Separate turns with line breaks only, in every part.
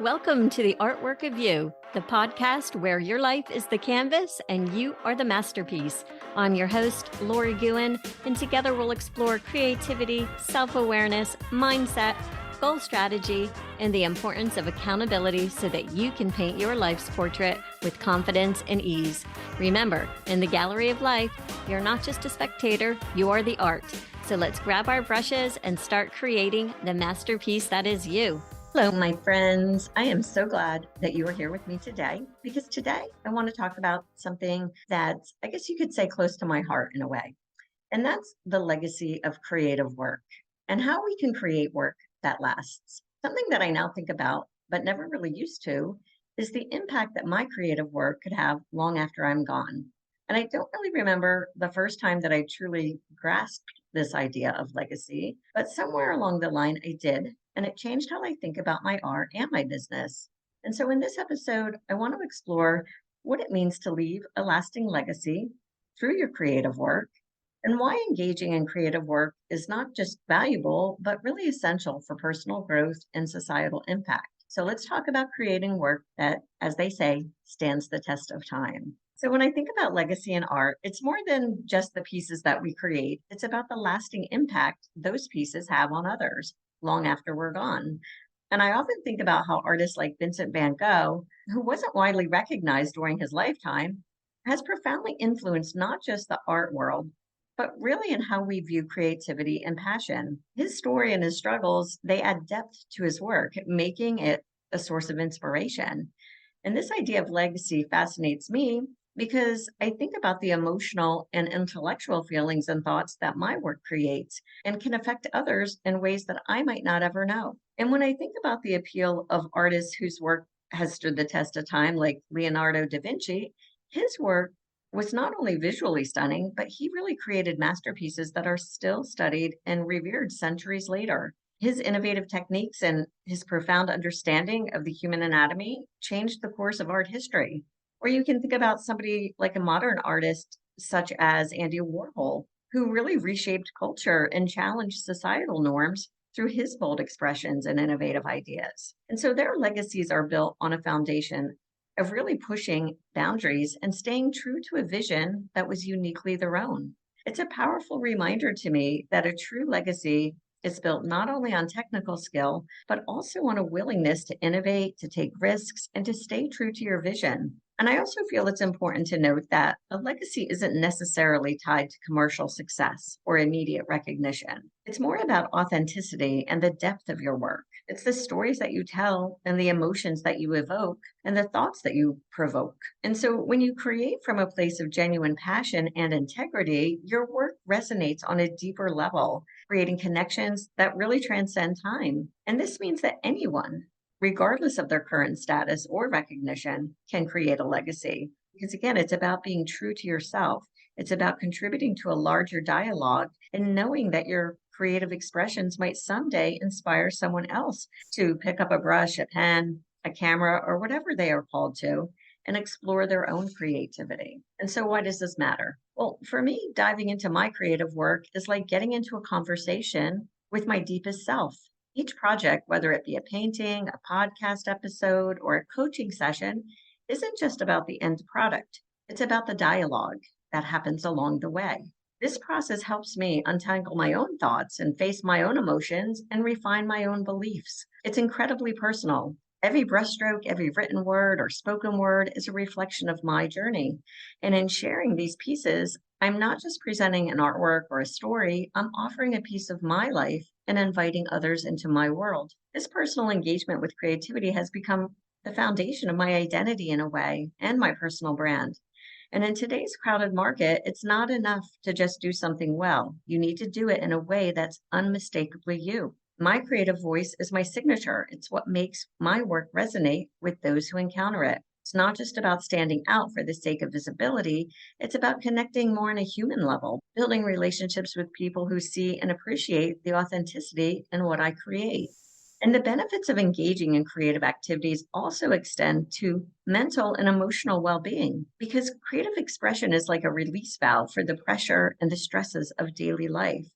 Welcome to the Artwork of You, the podcast where your life is the canvas and you are the masterpiece. I'm your host, Lori Gouhin, and together we'll explore creativity, self-awareness, mindset, goal strategy, and the importance of accountability so that you can paint your life's portrait with confidence and ease. Remember, in the gallery of life, you're not just a spectator, you are the art. So let's grab our brushes and start creating the masterpiece that is you. Hello, my friends. I am so glad that you are here with me today because today I want to talk about something that I guess you could say close to my heart in a way, and that's the legacy of creative work and how we can create work that lasts. Something that I now think about, but never really used to, is the impact that my creative work could have long after I'm gone. And I don't really remember the first time that I truly grasped this idea of legacy, but somewhere along the line I did, and it changed how I think about my art and my business. And so in this episode, I want to explore what it means to leave a lasting legacy through your creative work and why engaging in creative work is not just valuable, but really essential for personal growth and societal impact. So let's talk about creating work that, as they say, stands the test of time. So when I think about legacy in art, it's more than just the pieces that we create. It's about the lasting impact those pieces have on others long after we're gone. And I often think about how artists like Vincent van Gogh, who wasn't widely recognized during his lifetime, has profoundly influenced not just the art world, but really in how we view creativity and passion. His story and his struggles, they add depth to his work, making it a source of inspiration. And this idea of legacy fascinates me because I think about the emotional and intellectual feelings and thoughts that my work creates and can affect others in ways that I might not ever know. And when I think about the appeal of artists whose work has stood the test of time, like Leonardo da Vinci, his work was not only visually stunning, but he really created masterpieces that are still studied and revered centuries later. His innovative techniques and his profound understanding of the human anatomy changed the course of art history. Or you can think about somebody like a modern artist, such as Andy Warhol, who really reshaped culture and challenged societal norms through his bold expressions and innovative ideas. And so their legacies are built on a foundation of really pushing boundaries and staying true to a vision that was uniquely their own. It's a powerful reminder to me that a true legacy is built not only on technical skill, but also on a willingness to innovate, to take risks, and to stay true to your vision. And I also feel it's important to note that a legacy isn't necessarily tied to commercial success or immediate recognition. It's more about authenticity and the depth of your work. It's the stories that you tell and the emotions that you evoke and the thoughts that you provoke. And so when you create from a place of genuine passion and integrity, your work resonates on a deeper level, creating connections that really transcend time. And this means that anyone, regardless of their current status or recognition, can create a legacy. Because again, it's about being true to yourself. It's about contributing to a larger dialogue and knowing that your creative expressions might someday inspire someone else to pick up a brush, a pen, a camera, or whatever they are called to and explore their own creativity. And so, why does this matter? Well, for me, diving into my creative work is like getting into a conversation with my deepest self. Each project, whether it be a painting, a podcast episode, or a coaching session, isn't just about the end product. It's about the dialogue that happens along the way. This process helps me untangle my own thoughts and face my own emotions and refine my own beliefs. It's incredibly personal. Every brushstroke, every written word or spoken word is a reflection of my journey. And in sharing these pieces, I'm not just presenting an artwork or a story, I'm offering a piece of my life and inviting others into my world. This personal engagement with creativity has become the foundation of my identity in a way and my personal brand. And in today's crowded market, it's not enough to just do something well. You need to do it in a way that's unmistakably you. My creative voice is my signature. It's what makes my work resonate with those who encounter it. It's not just about standing out for the sake of visibility. It's about connecting more on a human level, building relationships with people who see and appreciate the authenticity in what I create. And the benefits of engaging in creative activities also extend to mental and emotional well being because creative expression is like a release valve for the pressure and the stresses of daily life.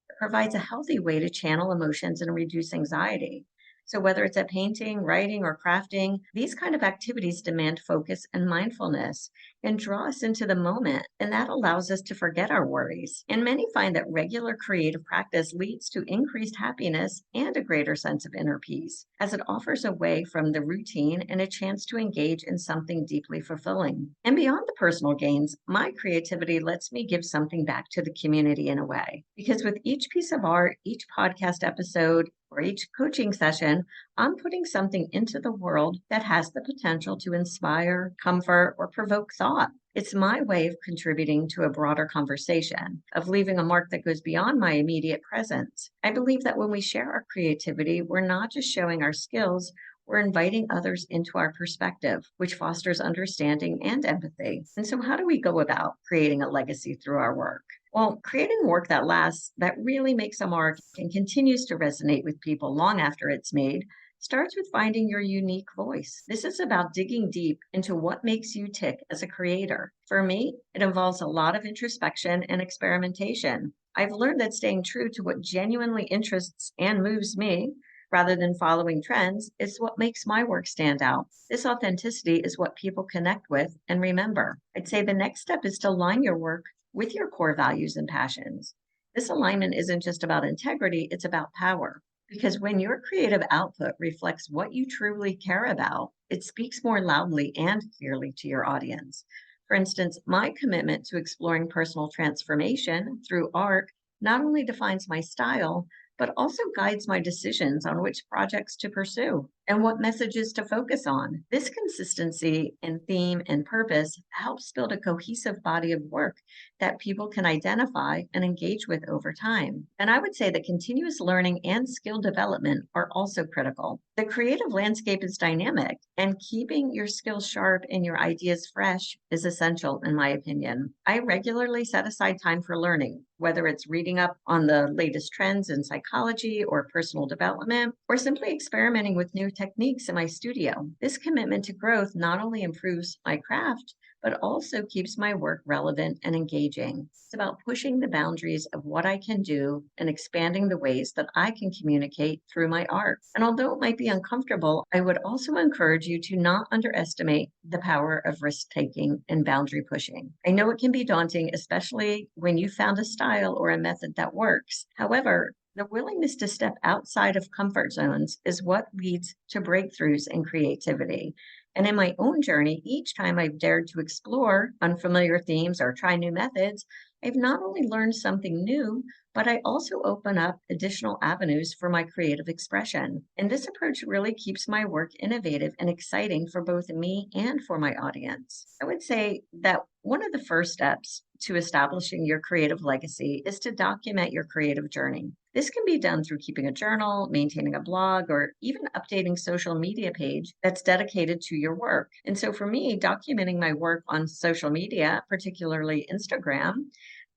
It provides a healthy way to channel emotions and reduce anxiety.
So whether it's a painting, writing, or crafting, these kind of activities demand focus and mindfulness and draw us into the moment, and that allows us to forget our worries. And many find that regular creative practice leads to increased happiness and a greater sense of inner peace, as it offers away from the routine and a chance to engage in something deeply fulfilling. And beyond the personal gains, my creativity lets me give something back to the community in a way. Because with each piece of art, each podcast episode, or each coaching session, I'm putting something into the world that has the potential to inspire, comfort, or provoke thought. It's my way of contributing to a broader conversation, of leaving a mark that goes beyond my immediate presence. I believe that when we share our creativity, we're not just showing our skills, we're inviting others into our perspective, which fosters understanding and empathy. And so, how do we go about creating a legacy through our work? Well, creating work that lasts, that really makes a mark and continues to resonate with people long after it's made, starts with finding your unique voice. This is about digging deep into what makes you tick as a creator. For me, it involves a lot of introspection and experimentation. I've learned that staying true to what genuinely interests and moves me, rather than following trends, is what makes my work stand out. This authenticity is what people connect with and remember. I'd say the next step is to align your work with your core values and passions. This alignment isn't just about integrity, it's about power. Because when your creative output reflects what you truly care about, it speaks more loudly and clearly to your audience. For instance, my commitment to exploring personal transformation through art not only defines my style, but also guides my decisions on which projects to pursue and what messages to focus on. This consistency in theme and purpose helps build a cohesive body of work that people can identify and engage with over time. And I would say that continuous learning and skill development are also critical. The creative landscape is dynamic, and keeping your skills sharp and your ideas fresh is essential, in my opinion. I regularly set aside time for learning, whether it's reading up on the latest trends in psychology or personal development, or simply experimenting with new techniques in my studio. This commitment to growth not only improves my craft, but also keeps my work relevant and engaging. It's about pushing the boundaries of what I can do and expanding the ways that I can communicate through my art. And although it might be uncomfortable, I would also encourage you to not underestimate the power of risk taking and boundary pushing. I know it can be daunting, especially when you found a style or a method that works. However, the willingness to step outside of comfort zones is what leads to breakthroughs in creativity. And in my own journey, each time I've dared to explore unfamiliar themes or try new methods, I've not only learned something new, but I also open up additional avenues for my creative expression. And this approach really keeps my work innovative and exciting for both me and for my audience. I would say that one of the first steps to establishing your creative legacy is to document your creative journey. This can be done through keeping a journal, maintaining a blog, or even updating social media page that's dedicated to your work. And so for me, documenting my work on social media, particularly Instagram,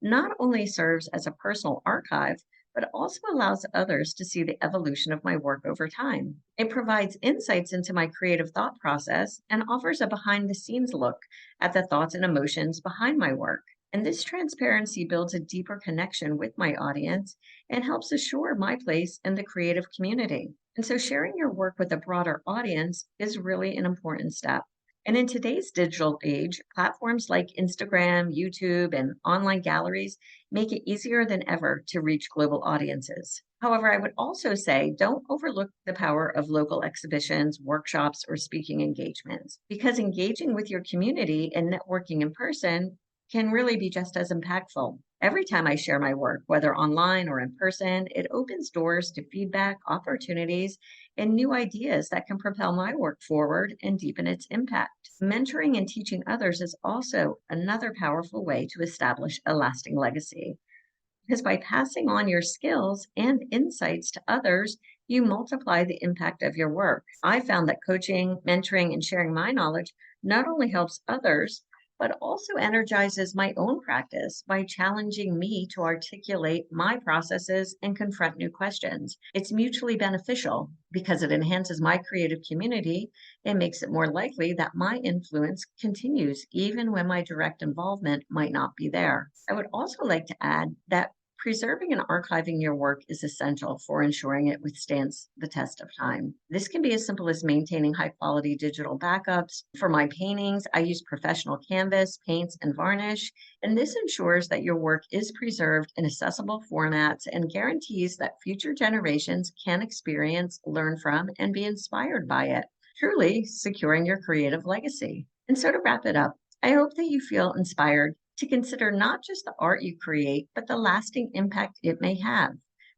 not only serves as a personal archive, but also allows others to see the evolution of my work over time. It provides insights into my creative thought process and offers a behind the scenes look at the thoughts and emotions behind my work. And this transparency builds a deeper connection with my audience and helps assure my place in the creative community. And so sharing your work with a broader audience is really an important step. And in today's digital age, platforms like Instagram, YouTube, and online galleries make it easier than ever to reach global audiences. However, I would also say don't overlook the power of local exhibitions, workshops, or speaking engagements, because engaging with your community and networking in person can really be just as impactful. Every time I share my work, whether online or in person, it opens doors to feedback, opportunities, and new ideas that can propel my work forward and deepen its impact. Mentoring and teaching others is also another powerful way to establish a lasting legacy. Because by passing on your skills and insights to others, you multiply the impact of your work. I found that coaching, mentoring, and sharing my knowledge not only helps others, but also energizes my own practice by challenging me to articulate my processes and confront new questions. It's mutually beneficial because it enhances my creative community and makes it more likely that my influence continues even when my direct involvement might not be there. I would also like to add that preserving and archiving your work is essential for ensuring it withstands the test of time. This can be as simple as maintaining high quality digital backups. For my paintings, I use professional canvas, paints, and varnish, and this ensures that your work is preserved in accessible formats and guarantees that future generations can experience, learn from, and be inspired by it, truly securing your creative legacy. And so to wrap it up, I hope that you feel inspired to consider not just the art you create, but the lasting impact it may have.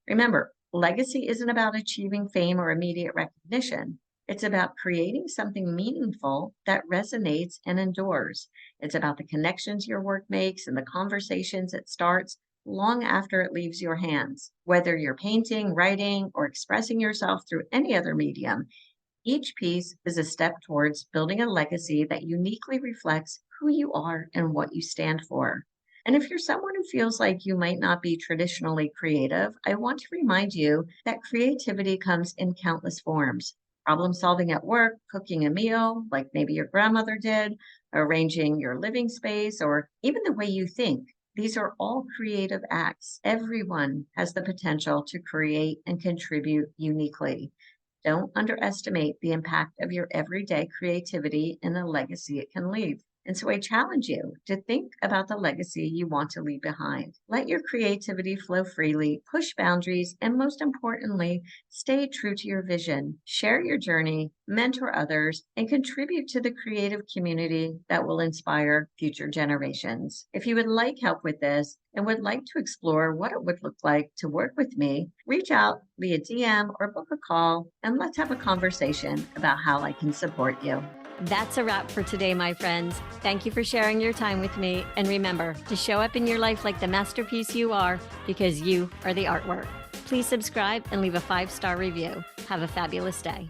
Remember, legacy isn't about achieving fame or immediate recognition. It's about creating something meaningful that resonates and endures. It's about the connections your work makes and the conversations it starts long after it leaves your hands. Whether you're painting, writing, or expressing yourself through any other medium, each piece is a step towards building a legacy that uniquely reflects who you are and what you stand for. And if you're someone who feels like you might not be traditionally creative, I want to remind you that creativity comes in countless forms. Problem solving at work, cooking a meal, like maybe your grandmother did, arranging your living space, or even the way you think. These are all creative acts. Everyone has the potential to create and contribute uniquely. Don't underestimate the impact of your everyday creativity and the legacy it can leave. And so I challenge you to think about the legacy you want to leave behind. Let your creativity flow freely, push boundaries, and most importantly, stay true to your vision. Share your journey, mentor others, and contribute to the creative community that will inspire future generations. If you would like help with this and would like to explore what it would look like to work with me, reach out via DM or book a call, and let's have a conversation about how I can support you.
That's a wrap for today, my friends. Thank you for sharing your time with me. And remember to show up in your life like the masterpiece you are, because you are the artwork. Please subscribe and leave a 5-star review. Have a fabulous day.